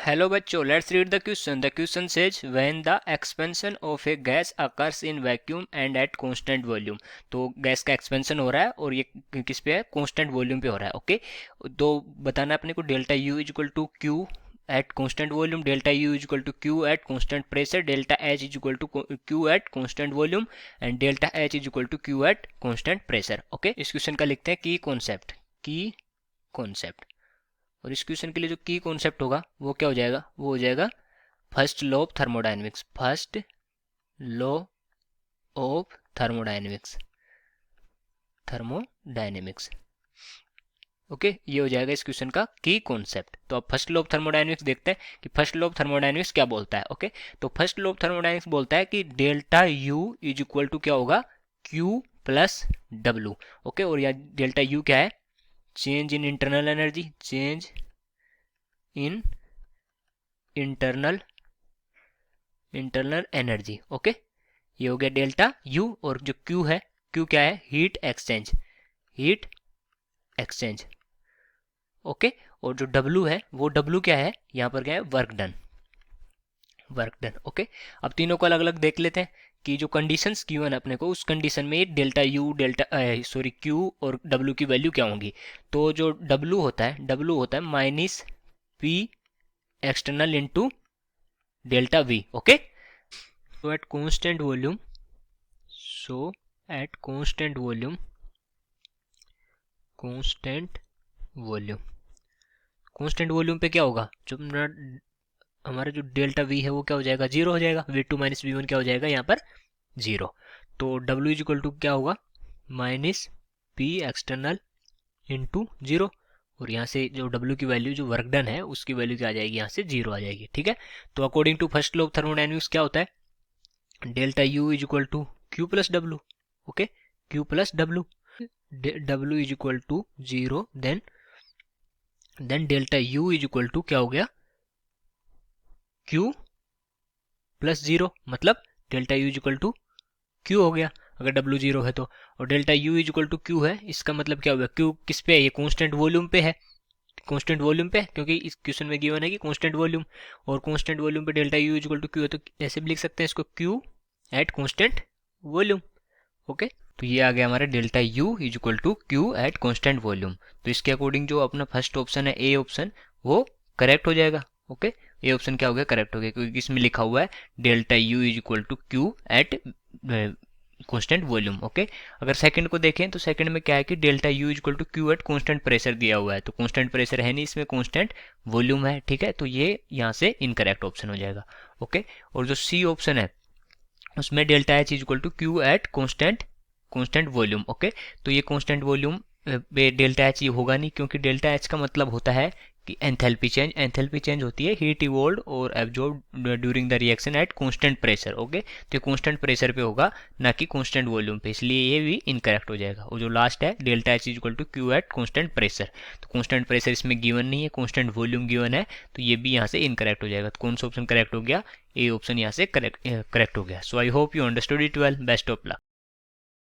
Hello बच्चों, let's read the question. The question says when the expansion of a gas occurs in vacuum and at constant volume. तो gas का expansion हो रहा है और ये किस पे है, कांस्टेंट वॉल्यूम पे हो रहा है. ओके, तो बताना अपने को delta U is equal to Q at constant volume, delta U is equal to Q at constant pressure, delta H is equal to Q at constant volume and delta H is equal to Q at constant pressure. Okay, इस question का लिखते हैं की concept. और इस question के लिए जो की कॉन्सेप्ट होगा वो क्या हो जाएगा, वो हो जाएगा first law of thermodynamics. First law of thermodynamics. Okay, ये हो जाएगा इस क्वेश्चन का की कॉन्सेप्ट. तो अब फर्स्ट लॉ ऑफ थर्मोडायनेमिक्स देखते हैं कि फर्स्ट लॉ ऑफ थर्मोडायनेमिक्स क्या बोलता है. ओके, तो फर्स्ट लॉ ऑफ थर्मोडायनेमिक्स बोलता है कि delta U is equal to क्या होगा, क्यू प्लस डब्ल्यू. ओके, और यहाँ डेल्टा यू क्या है, change in internal energy, change in internal energy. Okay, ये हो गया डेल्टा यू. और जो क्यू है, क्यू क्या है, हीट एक्सचेंज. ओके, और जो डब्ल्यू है, वो डब्ल्यू क्या है, यहाँ पर क्या है, वर्क डन. ओके, अब तीनों को अलग अलग देख लेते हैं कि जो कंडीशंस गिवन है अपने को, उस कंडीशन में डेल्टा यू क्यू और डब्ल्यू की वैल्यू क्या होंगी. तो जो डब्ल्यू होता है minus P external into delta we. Okay, so at constant volume constant volume पे क्या होगा, जो हमारा जो डेल्टा वी है वो क्या हो जाएगा, जीरो हो जाएगा. v2 माइनस वी1 क्या हो जाएगा यहाँ पर, जीरो. तो w इज इक्वल टू क्या होगा, minus P external into zero. और यहाँ से जो w की वैल्यू, जो वर्क डन है, उसकी वैल्यू क्या आ जाएगी, यहाँ से जीरो आ जाएगी. ठीक है, तो according to first law of thermodynamics क्या होता है, delta U is equal to Q plus W. Okay, Q plus W, W is equal to zero, then delta U is equal to क्या हो गया, क्यू प्लस जीरो. मतलब delta U is equal to Q हो गया अगर W zero है तो. और delta U is equal to Q है, इसका मतलब क्या होगा, क्यू किस पे है, ये कांस्टेंट वॉल्यूम पे है. कांस्टेंट वॉल्यूम पे, क्योंकि इस क्वेश्चन में गिवन है कि कांस्टेंट वॉल्यूम, और कांस्टेंट वॉल्यूम पे delta U is equal to Q है, तो ऐसे भी लिख सकते हैं इसको, Q at constant volume. Okay, तो ये आ गया हमारा delta U is equal to Q at constant volume. तो इसके अकॉर्डिंग जो अपना फर्स्ट ऑप्शन है, ए ऑप्शन, वो करेक्ट हो जाएगा. ओके, ए ऑप्शन क्या हो गया, करेक्ट हो गया, क्योंकि इसमें लिखा हुआ है delta U is equal to Q at constant volume. Okay, अगर सेकंड को देखें तो सेकंड में क्या है कि delta U is equal to Q at constant pressure दिया हुआ है. तो कांस्टेंट प्रेशर है नहीं, इसमें कांस्टेंट वॉल्यूम है. ठीक है, तो ये यहाँ से इनकरेक्ट ऑप्शन हो जाएगा. ओके, और जो सी ऑप्शन है उसमें delta H is equal to Q at constant volume. Okay, तो ये कांस्टेंट वॉल्यूम पे डेल्टा एच ये होगा नहीं, क्योंकि डेल्टा एच का मतलब होता है कि एंथैल्पी चेंज होती है, हीट इवॉल्व और absorb during the reaction at constant pressure. Okay, तो ये कांस्टेंट प्रेशर पे होगा, ना कि कांस्टेंट वॉल्यूम पे, इसलिए ये भी इनकरेक्ट हो जाएगा. और जो लास्ट है delta H is equal to Q at constant pressure, तो कांस्टेंट प्रेशर इसमें गिवन नहीं है, कांस्टेंट वॉल्यूम गिवन है, तो ये भी यहाँ से इनकरेक्ट हो जाएगा. तो कौन सा ऑप्शन करेक्ट हो गया, ए ऑप्शन यहाँ से करेक्ट हो गया. So I hope you understood it well. Best of luck.